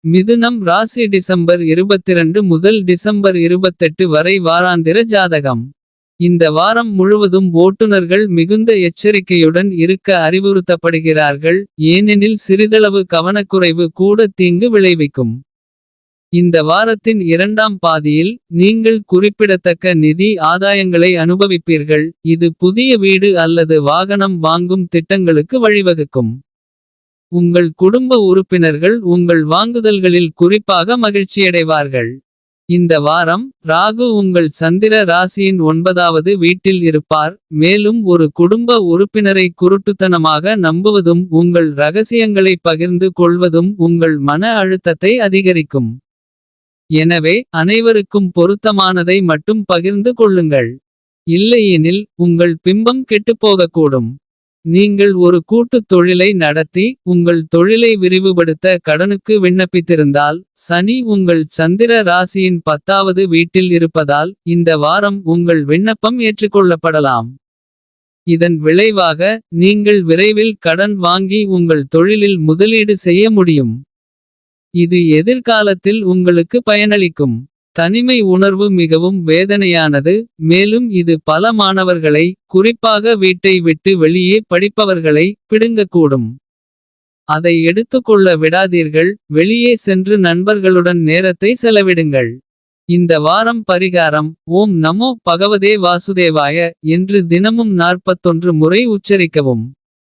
மிதுனம் ராசி டிசம்பர் 22 முதல் டிசம்பர் 28 வரை வாராந்திர ஜாதகம். இந்த வாரம் முழுவதும் ஓட்டுநர்கள் மிகுந்த எச்சரிக்கையுடன் இருக்க அறிவுறுத்தப்படுகிறார்கள். ஏனெனில் சிறிதளவு கவனக்குறைவு கூட தீங்கு விளைவிக்கும். இந்த வாரத்தின் இரண்டாம் பாதியில் நீங்கள் குறிப்பிடத்தக்க நிதி ஆதாயங்களை அனுபவிப்பீர்கள். இது புதிய வீடு அல்லது வாகனம் வாங்கும் திட்டங்களுக்கு வழிவகுக்கும். உங்கள் குடும்ப உறுப்பினர்கள் உங்கள் வாங்குதல்களில் குறிப்பாக மகிழ்ச்சியடைவார்கள். இந்த வாரம் ராகு உங்கள் சந்திர ராசியின் 9வது வீட்டில் இருப்பார். மேலும் ஒரு குடும்ப உறுப்பினரை குருட்டுத்தனமாக நம்புவதும் உங்கள் ரகசியங்களை பகிர்ந்து கொள்வதும் உங்கள் மன அழுத்தத்தை அதிகரிக்கும். எனவே அனைவருக்கும் பொருத்தமானதை மட்டும் பகிர்ந்து கொள்ளுங்கள். இல்லையெனில் உங்கள் பிம்பம் கெட்டுப்போகக்கூடும். நீங்கள் ஒரு கூட்டுத் தொழிலை நடத்தி உங்கள் தொழிலை விரிவுபடுத்த கடனுக்கு விண்ணப்பித்திருந்தால். சனி உங்கள் சந்திர ராசியின் 10வது வீட்டில் இருப்பதால். இந்த வாரம் உங்கள் விண்ணப்பம் ஏற்றுக்கொள்ளப்படலாம். இதன் விளைவாக நீங்கள் விரைவில் கடன் வாங்கி உங்கள் தொழிலில் முதலீடு செய்ய முடியும். இது எதிர்காலத்தில் உங்களுக்கு பயனளிக்கும். தனிமை உணர்வு மிகவும் வேதனையானது. மேலும் இது பல மாணவர்களை குறிப்பாக வீட்டை விட்டு வெளியே படிப்பவர்களை பிடுங்கக்கூடும். அதை எடுத்துக்கொள்ள விடாதீர்கள். வெளியே சென்று நண்பர்களுடன் நேரத்தை செலவிடுங்கள். இந்த வாரம் பரிகாரம் ஓம் நமோ பகவதே வாசுதேவாய என்று தினமும் 41 முறை உச்சரிக்கவும்.